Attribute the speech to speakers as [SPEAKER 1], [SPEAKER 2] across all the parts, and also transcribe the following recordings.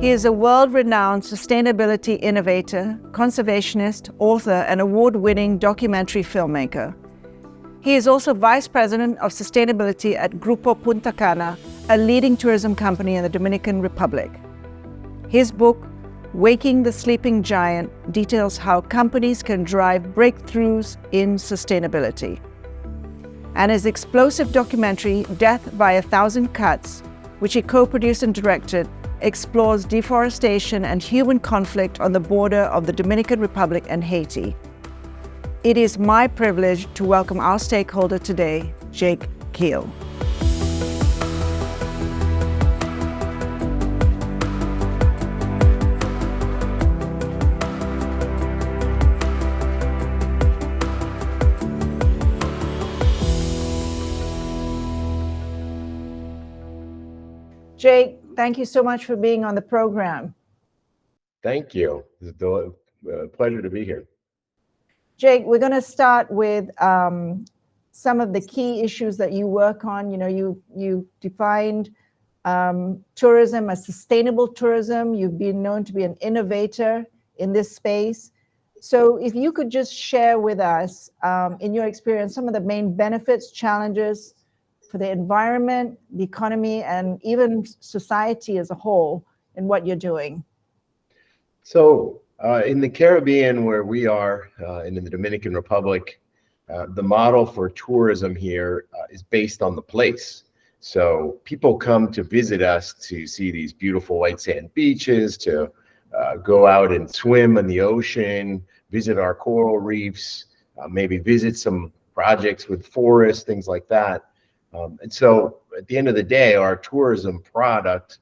[SPEAKER 1] He is a world-renowned sustainability innovator, conservationist, author, and award-winning documentary filmmaker. He is also Vice President of Sustainability at Grupo Puntacana, a leading tourism company in the Dominican Republic. His book, Waking the Sleeping Giant, details how companies can drive breakthroughs in sustainability. And his explosive documentary, Death by 1,000 Cuts, which he co-produced and directed, explores deforestation and human conflict on the border of the Dominican Republic and Haiti. It is my privilege to welcome our stakeholder today, Jake Kheel. Jake, thank you so much for being on the program.
[SPEAKER 2] Thank you. It's a pleasure to be here.
[SPEAKER 1] Jake, we're going to start with some of the key issues that you work on. You know, you defined tourism as sustainable tourism. You've been known to be an innovator in this space. So if you could just share with us, in your experience, some of the main benefits, challenges for the environment, the economy, and even society as a whole in what you're doing.
[SPEAKER 2] So in the Caribbean, where we are, and in the Dominican Republic, the model for tourism here is based on the place. So people come to visit us to see these beautiful white sand beaches, to go out and swim in the ocean, visit our coral reefs, maybe visit some projects with forests, things like that. And so at the end of the day, our tourism product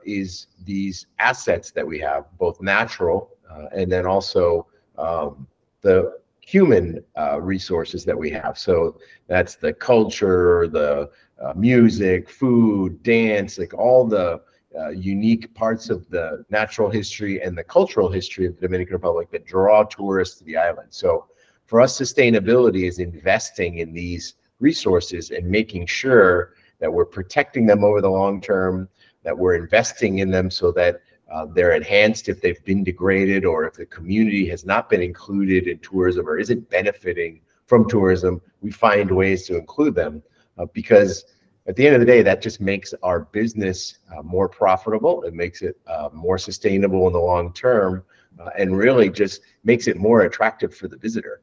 [SPEAKER 2] is these assets that we have, both natural and then also the human resources that we have. So that's the culture, the music, food, dance, like all the unique parts of the natural history and the cultural history of the Dominican Republic that draw tourists to the island. So for us, sustainability is investing in these resources and making sure that we're protecting them over the long term, that we're investing in them so that they're enhanced if they've been degraded, or if the community has not been included in tourism or isn't benefiting from tourism, we find ways to include them because at the end of the day, that just makes our business more profitable. It makes it more sustainable in the long term and really just makes it more attractive for the visitor.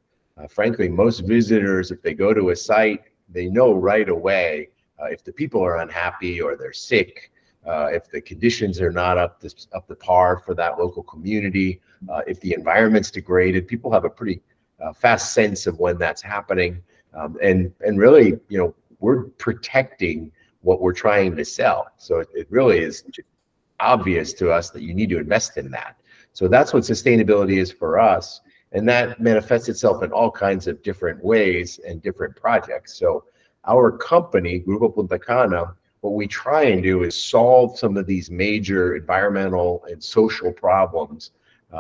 [SPEAKER 2] Frankly, most visitors, if they go to a site, they know right away if the people are unhappy or they're sick, if the conditions are not up to par for that local community, if the environment's degraded. People have a pretty fast sense of when that's happening, and really, you know, we're protecting what we're trying to sell. So it really is obvious to us that you need to invest in that. So that's what sustainability is for us. And that manifests itself in all kinds of different ways and different projects. So our company, Grupo Puntacana, what we try and do is solve some of these major environmental and social problems,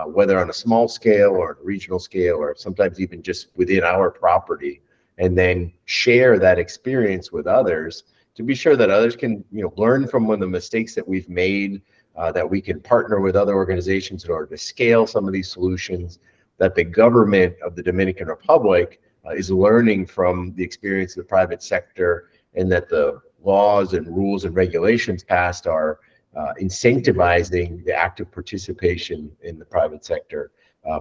[SPEAKER 2] whether on a small scale or a regional scale, or sometimes even just within our property, and then share that experience with others to be sure that others can, you know, learn from one of the mistakes that we've made, that we can partner with other organizations in order to scale some of these solutions, that the government of the Dominican Republic is learning from the experience of the private sector, and that the laws and rules and regulations passed are incentivizing the active participation in the private sector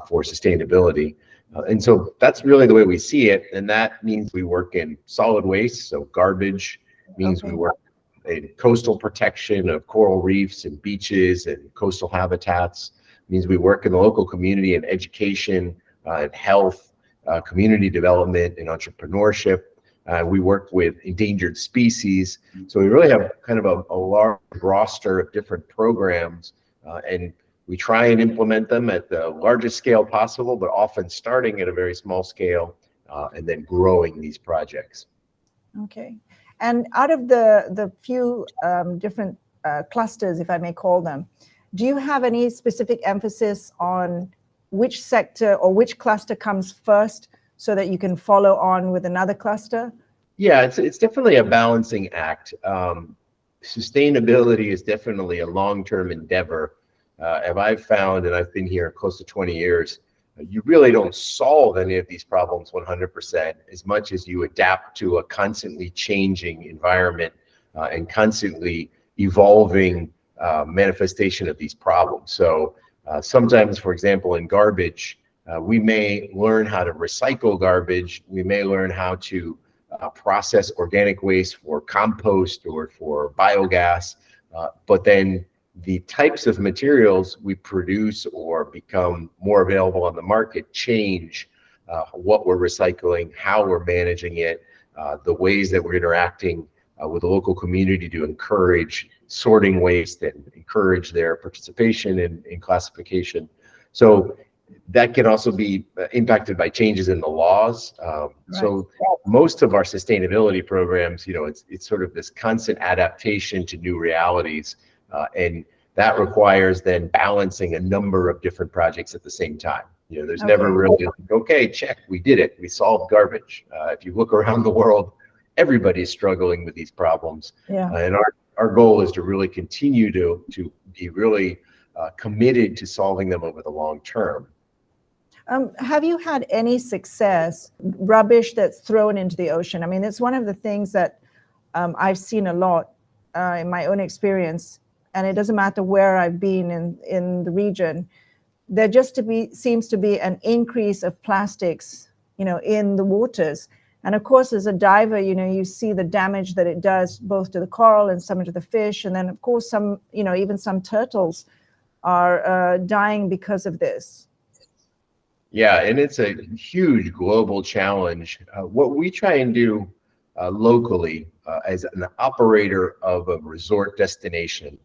[SPEAKER 2] for sustainability. And so that's really the way we see it. And that means we work in solid waste, so garbage, means we work in coastal protection of coral reefs and beaches and coastal habitats, means we work in the local community in education and health, community development and entrepreneurship. We work with endangered species. So we really have kind of a large roster of different programs, and we try and implement them at the largest scale possible, but often starting at a very small scale and then growing these projects.
[SPEAKER 1] Okay. And out of the few different clusters, if I may call them, do you have any specific emphasis on which sector or which cluster comes first so that you can follow on with another cluster?
[SPEAKER 2] Yeah, it's definitely a balancing act. Sustainability is definitely a long-term endeavor. and I've found, and I've been here close to 20 years, you really don't solve any of these problems 100% as much as you adapt to a constantly changing environment and constantly evolving manifestation of these problems. So sometimes, for example, in garbage, we may learn how to recycle garbage. We may learn how to process organic waste for compost or for biogas, but then the types of materials we produce or become more available on the market change what we're recycling, how we're managing it, the ways that we're interacting with the local community to encourage sorting waste and encourage their participation in classification. So that can also be impacted by changes in the laws. Right. So most of our sustainability programs, it's sort of this constant adaptation to new realities. And that requires then balancing a number of different projects at the same time. There's never really like, okay, check, we did it. We solved garbage. If you look around the world, everybody's struggling with these problems. Yeah. And our goal is to really continue to be really committed to solving them over the long term.
[SPEAKER 1] Have you had any success, rubbish that's thrown into the ocean? I mean, it's one of the things that I've seen a lot in my own experience, and it doesn't matter where I've been in the region. There just seems to be an increase of plastics, in the waters. And of course, as a diver, you see the damage that it does both to the coral and some to the fish. And then of course, some, even some turtles are dying because of this.
[SPEAKER 2] Yeah, and it's a huge global challenge. What we try and do locally as an operator of a resort destination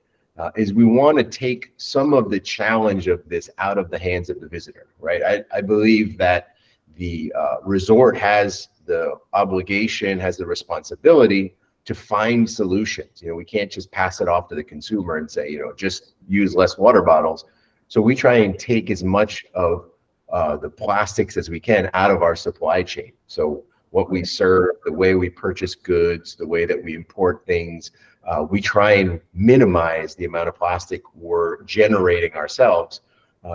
[SPEAKER 2] is we want to take some of the challenge of this out of the hands of the visitor, right? I believe that the resort has the obligation, has the responsibility to find solutions. We can't just pass it off to the consumer and say, just use less water bottles. So we try and take as much of the plastics as we can out of our supply chain. So what we serve, the way we purchase goods, the way that we import things, we try and minimize the amount of plastic we're generating ourselves,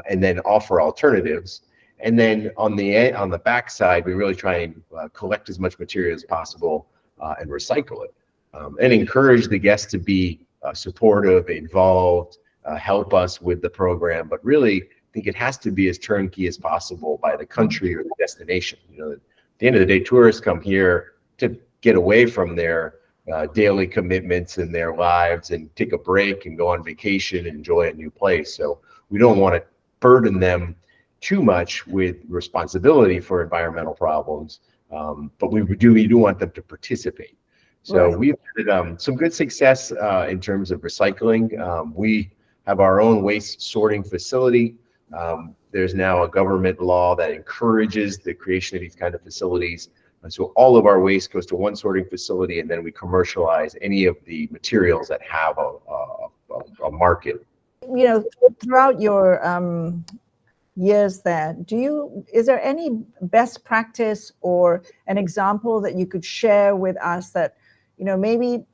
[SPEAKER 2] and then offer alternatives. And then on the back side, we really try and collect as much material as possible and recycle it, and encourage the guests to be supportive, involved, help us with the program. But really, I think it has to be as turnkey as possible by the country or the destination. At the end of the day, tourists come here to get away from their daily commitments in their lives and take a break and go on vacation and enjoy a new place. So we don't want to burden them too much with responsibility for environmental problems, but we do want them to participate. So we've had some good success in terms of recycling. We have our own waste sorting facility. There's now a government law that encourages the creation of these kind of facilities. And so all of our waste goes to one sorting facility, and then we commercialize any of the materials that have a market.
[SPEAKER 1] Throughout your years there, is there any best practice or an example that you could share with us that, maybe,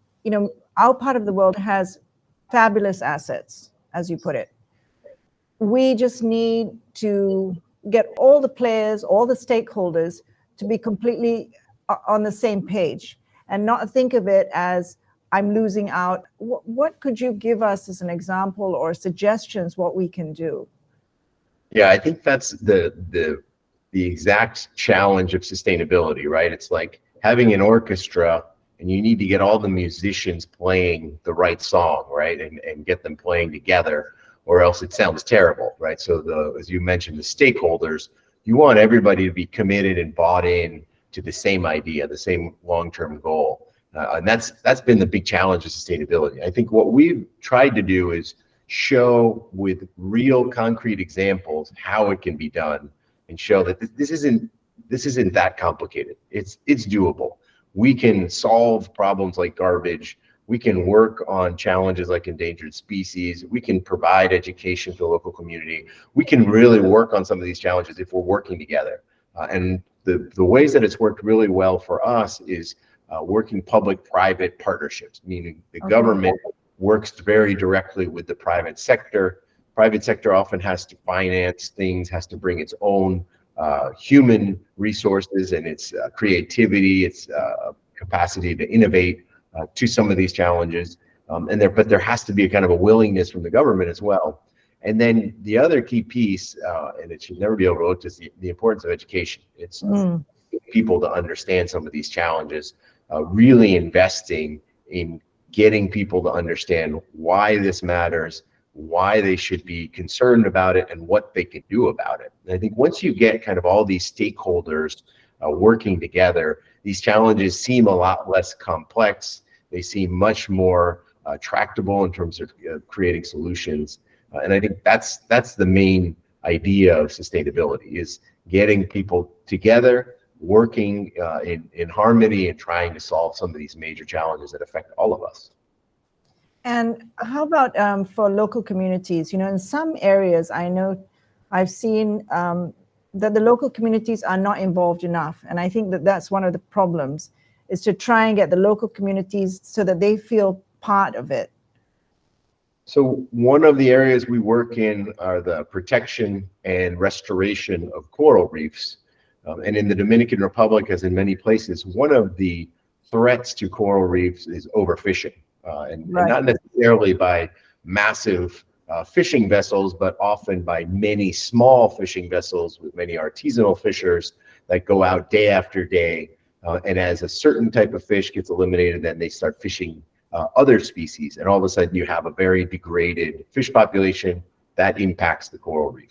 [SPEAKER 1] our part of the world has fabulous assets, as you put it. We just need to get all the players, all the stakeholders to be completely on the same page and not think of it as I'm losing out. What could you give us as an example or suggestions what we can do?
[SPEAKER 2] Yeah, I think that's the exact challenge of sustainability, right? It's like having an orchestra and you need to get all the musicians playing the right song, right? And get them playing together, or else it sounds terrible, right? So as you mentioned, the stakeholders, you want everybody to be committed and bought in to the same idea, the same long-term goal. And that's been the big challenge of sustainability. I think what we've tried to do is show with real concrete examples how it can be done, and show that this isn't that complicated. It's doable. We can solve problems like garbage. We can work on challenges like endangered species. We can provide education to the local community. We can really work on some of these challenges if we're working together. And the ways that it's worked really well for us is working public-private partnerships, meaning the government works very directly with the private sector private sector often has to finance things, has to bring its own human resources and its creativity, its capacity to innovate to some of these challenges. But there has to be a kind of a willingness from the government as well. And then the other key piece, and it should never be overlooked, is the importance of education. It's people to understand some of these challenges, really investing in getting people to understand why this matters, why they should be concerned about it, and what they can do about it. And I think once you get kind of all these stakeholders working together, these challenges seem a lot less complex. They seem much more tractable in terms of creating solutions. And I think that's the main idea of sustainability, is getting people together, working in harmony, and trying to solve some of these major challenges that affect all of us.
[SPEAKER 1] And how about for local communities? You know, in some areas, I know I've seen that the local communities are not involved enough. And I think that that's one of the problems, is to try and get the local communities so that they feel part of it.
[SPEAKER 2] So one of the areas we work in are the protection and restoration of coral reefs. And in the Dominican Republic, as in many places, one of the threats to coral reefs is overfishing. And not necessarily by massive fishing vessels, but often by many small fishing vessels with many artisanal fishers that go out day after day. And as a certain type of fish gets eliminated, then they start fishing other species, and all of a sudden you have a very degraded fish population that impacts the coral reef.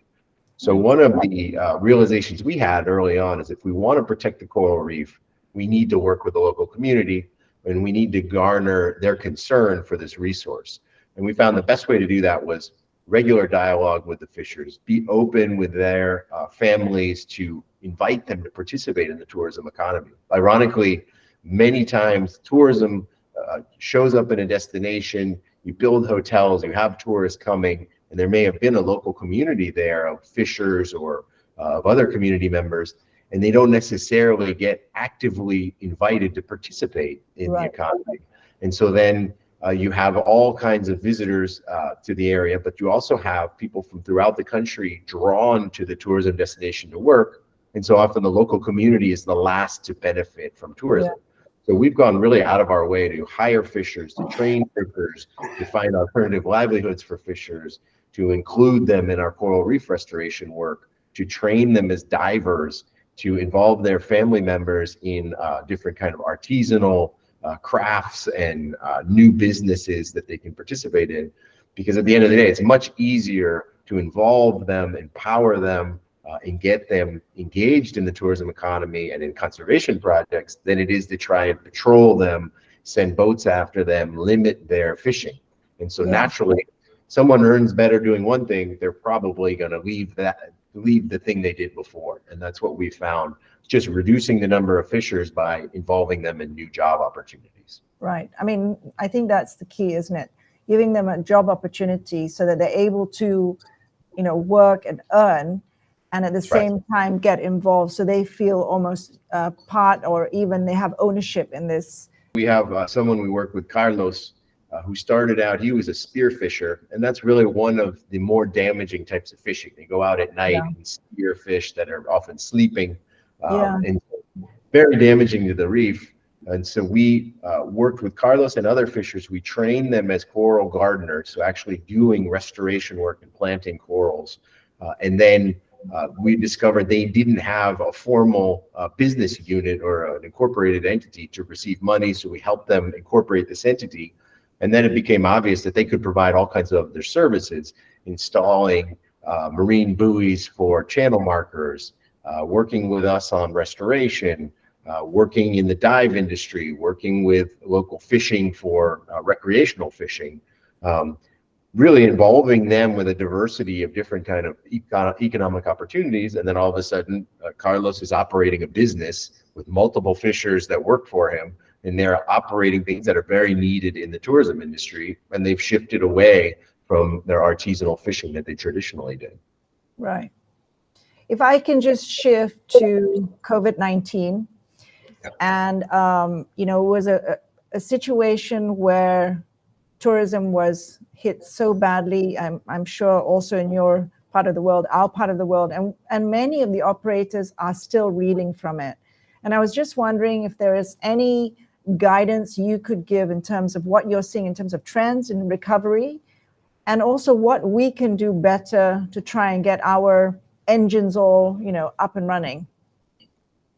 [SPEAKER 2] So one of the realizations we had early on is, if we want to protect the coral reef, we need to work with the local community, and we need to garner their concern for this resource. And we found the best way to do that was regular dialogue with the fishers, be open with their families, to invite them to participate in the tourism economy. Ironically, many times tourism shows up in a destination, you build hotels, you have tourists coming, and there may have been a local community there of fishers or of other community members, and they don't necessarily get actively invited to participate in the economy. And so then you have all kinds of visitors to the area, but you also have people from throughout the country drawn to the tourism destination to work. And so often the local community is the last to benefit from tourism. So we've gone really out of our way to hire fishers, to train fishers, to find alternative livelihoods for fishers, to include them in our coral reef restoration work, to train them as divers, to involve their family members in different kind of artisanal crafts and new businesses that they can participate in. Because at the end of the day, it's much easier to involve them, empower them, and get them engaged in the tourism economy and in conservation projects than it is to try and patrol them, send boats after them, limit their fishing. And so naturally, someone earns better doing one thing, they're probably going to leave the thing they did before. And that's what we found, just reducing the number of fishers by involving them in new job opportunities.
[SPEAKER 1] Right. I mean, I think that's the key, isn't it? Giving them a job opportunity so that they're able to, you know, work and earn, and at the same time get involved, so they feel almost part, or even they have ownership in this.
[SPEAKER 2] We have someone we work with, Carlos, who started out, he was a spear fisher, and that's really one of the more damaging types of fishing. They go out at night and spear fish that are often sleeping, and very damaging to the reef. And so we worked with Carlos and other fishers. We trained them as coral gardeners, so actually doing restoration work and planting corals. And then we discovered they didn't have a formal business unit or an incorporated entity to receive money, so we helped them incorporate this entity. And then it became obvious that they could provide all kinds of their services, installing marine buoys for channel markers, working with us on restoration, working in the dive industry, working with local fishing for recreational fishing, really involving them with a diversity of different kind of economic opportunities. And then all of a sudden, Carlos is operating a business with multiple fishers that work for him, and they're operating things that are very needed in the tourism industry, and they've shifted away from their artisanal fishing that they traditionally did.
[SPEAKER 1] Right. If I can just shift to COVID-19, and you know, it was a situation where tourism was hit so badly. I'm sure also in your part of the world, our part of the world, and many of the operators are still reeling from it. And I was just wondering if there is any guidance you could give in terms of what you're seeing in terms of trends in recovery, and also what we can do better to try and get our engines all, up and running.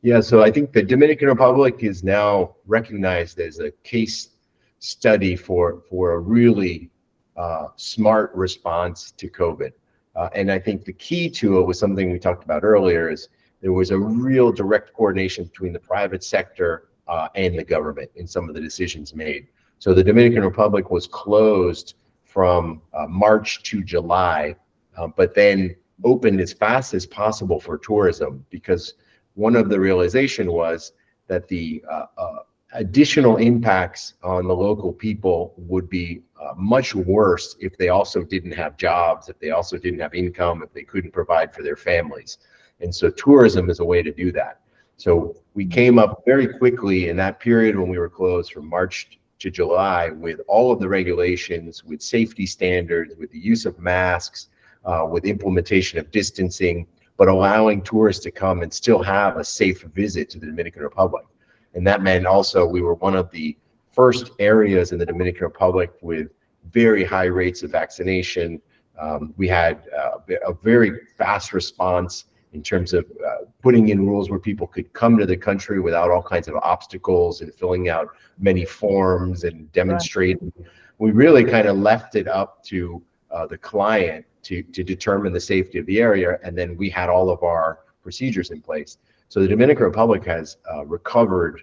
[SPEAKER 2] Yeah, so I think the Dominican Republic is now recognized as a case study for a really smart response to COVID. And I think the key to it was something we talked about earlier, is there was a real direct coordination between the private sector and the government in some of the decisions made. So the Dominican Republic was closed from March to July, but then opened as fast as possible for tourism, because one of the realization was that the additional impacts on the local people would be much worse if they also didn't have jobs, if they also didn't have income, if they couldn't provide for their families. And so tourism is a way to do that. So we came up very quickly in that period when we were closed from March to July with all of the regulations, with safety standards, with the use of masks, with implementation of distancing, but allowing tourists to come and still have a safe visit to the Dominican Republic. And that meant also we were one of the first areas in the Dominican Republic with very high rates of vaccination. We had a very fast response in terms of putting in rules where people could come to the country without all kinds of obstacles and filling out many forms and demonstrating. Right. We really kind of left it up to the client to determine the safety of the area, and then we had all of our procedures in place. So the Dominican Republic has recovered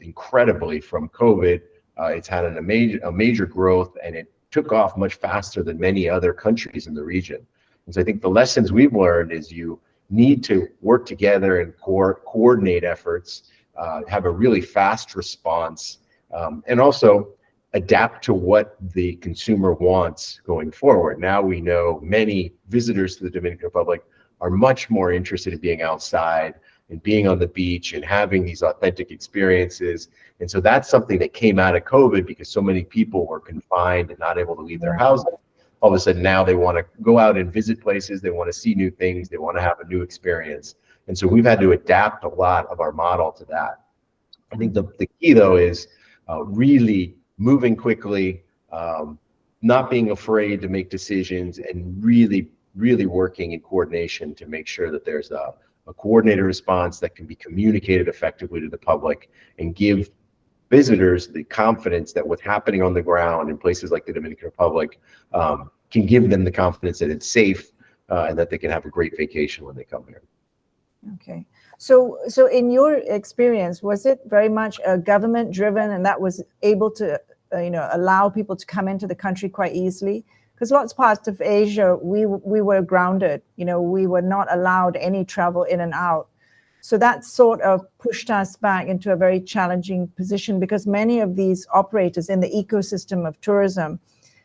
[SPEAKER 2] incredibly from COVID. It's had a major growth, and it took off much faster than many other countries in the region. And so I think the lessons we've learned is you need to work together and coordinate efforts, have a really fast response, and also adapt to what the consumer wants going forward. Now we know many visitors to the Dominican Republic are much more interested in being outside and being on the beach and having these authentic experiences. And so that's something that came out of COVID, because so many people were confined and not able to leave their houses. All of a sudden now they want to go out and visit places, they want to see new things, they want to have a new experience. And so we've had to adapt a lot of our model to that. I think the key though is really moving quickly, not being afraid to make decisions, and really working in coordination to make sure that there's a coordinated response that can be communicated effectively to the public and give visitors the confidence that what's happening on the ground in places like the Dominican Republic can give them the confidence that it's safe and that they can have a great vacation when they come here.
[SPEAKER 1] Okay. So in your experience, was it very much government driven, and that was able to allow people to come into the country quite easily? Because lots of parts of Asia, we were grounded, we were not allowed any travel in and out. So that sort of pushed us back into a very challenging position, because many of these operators in the ecosystem of tourism,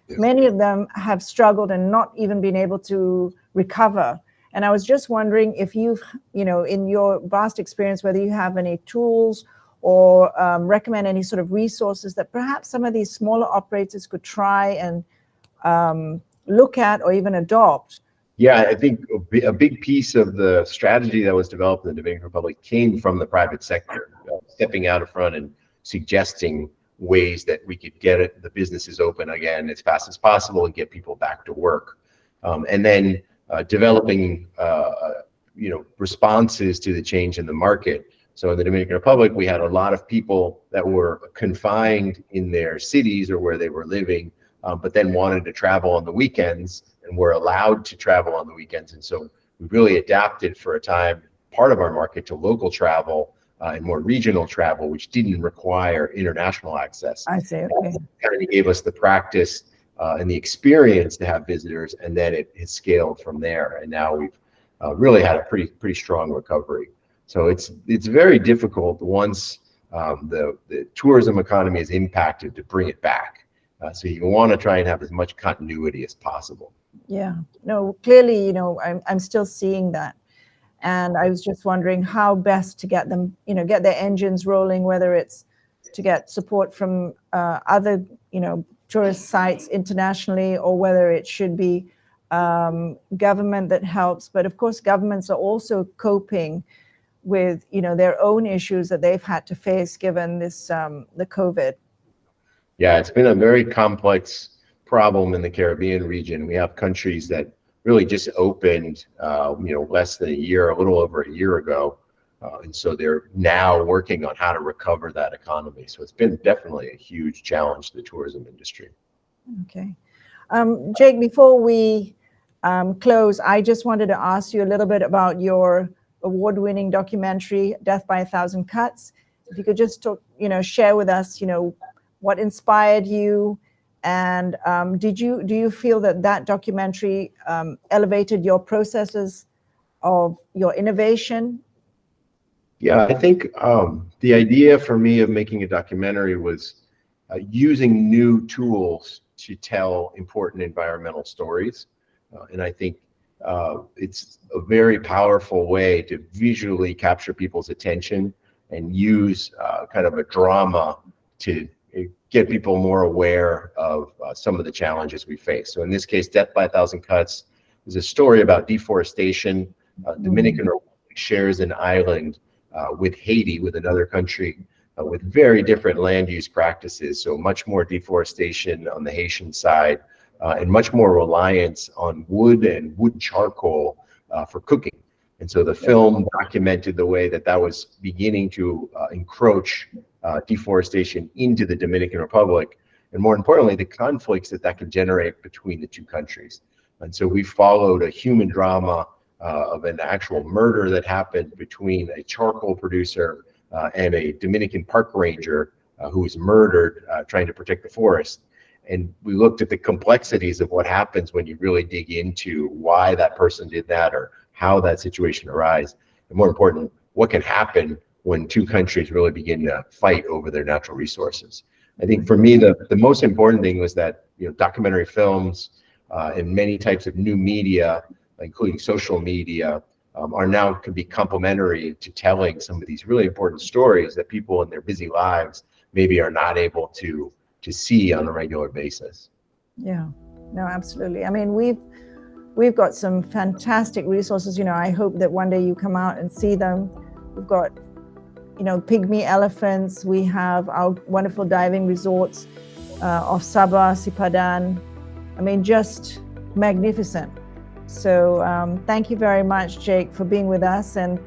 [SPEAKER 1] many of them have struggled and not even been able to recover. And I was just wondering if you've, in your vast experience, whether you have any tools or recommend any sort of resources that perhaps some of these smaller operators could try and look at or even adopt.
[SPEAKER 2] Yeah, I think a big piece of the strategy that was developed in the Dominican Republic came from the private sector, stepping out in front and suggesting ways that we could get the businesses open again as fast as possible and get people back to work. And then developing responses to the change in the market. So in the Dominican Republic, we had a lot of people that were confined in their cities or where they were living, but then wanted to travel on the weekends and were allowed to travel on the weekends. And so we really adapted for a time, part of our market, to local travel and more regional travel, which didn't require international access.
[SPEAKER 1] I see, okay.
[SPEAKER 2] That kind of gave us the practice and the experience to have visitors, and then it scaled from there. And now we've really had a pretty strong recovery. So it's very difficult once the tourism economy is impacted to bring it back. So you want to try and have as much continuity as possible.
[SPEAKER 1] Yeah, no, clearly, I'm still seeing that. And I was just wondering how best to get them, get their engines rolling, whether it's to get support from other, tourist sites internationally, or whether it should be government that helps. But of course, governments are also coping with, their own issues that they've had to face given this the COVID.
[SPEAKER 2] Yeah, it's been a very complex problem in the Caribbean region. We have countries that really just opened, less than a year, a little over a year ago. And so they're now working on how to recover that economy. So it's been definitely a huge challenge to the tourism industry.
[SPEAKER 1] Okay. Jake, before we close, I just wanted to ask you a little bit about your award-winning documentary, Death by a Thousand Cuts. If you could just talk, share with us, what inspired you, and do you feel that documentary elevated your processes of your innovation?
[SPEAKER 2] Yeah, I think the idea for me of making a documentary was using new tools to tell important environmental stories. And I think it's a very powerful way to visually capture people's attention and use kind of a drama to get people more aware of some of the challenges we face. So in this case, Death by a Thousand Cuts is a story about deforestation. Dominican Republic shares an island with Haiti, with another country, with very different land use practices. So much more deforestation on the Haitian side, and much more reliance on wood and wood charcoal for cooking. And so the film documented the way that was beginning to encroach deforestation into the Dominican Republic, and more importantly, the conflicts that could generate between the two countries. And so we followed a human drama of an actual murder that happened between a charcoal producer and a Dominican park ranger who was murdered trying to protect the forest. And we looked at the complexities of what happens when you really dig into why that person did that or how that situation arose. And more important, what can happen when two countries really begin to fight over their natural resources. I think for me, the most important thing was that documentary films and many types of new media, including social media, are now can be complementary to telling some of these really important stories that people in their busy lives maybe are not able to see on a regular basis.
[SPEAKER 1] Yeah, no, absolutely. I mean, we've got some fantastic resources. I hope that one day you come out and see them. We've got pygmy elephants. We have our wonderful diving resorts of Sabah, Sipadan. I mean, just magnificent. So thank you very much, Jake, for being with us and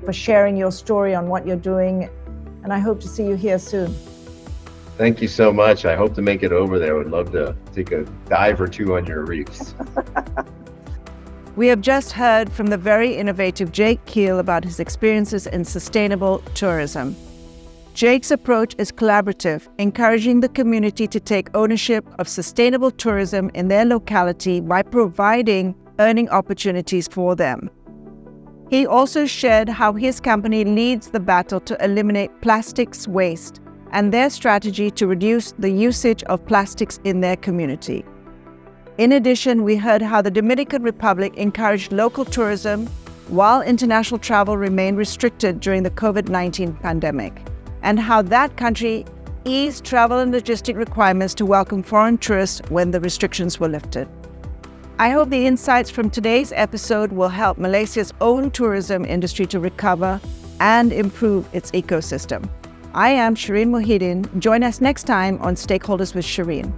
[SPEAKER 1] for sharing your story on what you're doing. And I hope to see you here soon.
[SPEAKER 2] Thank you so much. I hope to make it over there. I would love to take a dive or two on your reefs.
[SPEAKER 1] We have just heard from the very innovative Jake Kheel about his experiences in sustainable tourism. Jake's approach is collaborative, encouraging the community to take ownership of sustainable tourism in their locality by providing earning opportunities for them. He also shared how his company leads the battle to eliminate plastics waste and their strategy to reduce the usage of plastics in their community. In addition, we heard how the Dominican Republic encouraged local tourism while international travel remained restricted during the COVID-19 pandemic, and how that country eased travel and logistic requirements to welcome foreign tourists when the restrictions were lifted. I hope the insights from today's episode will help Malaysia's own tourism industry to recover and improve its ecosystem. I am Shireen Mohidin. Join us next time on Stakeholders with Shireen.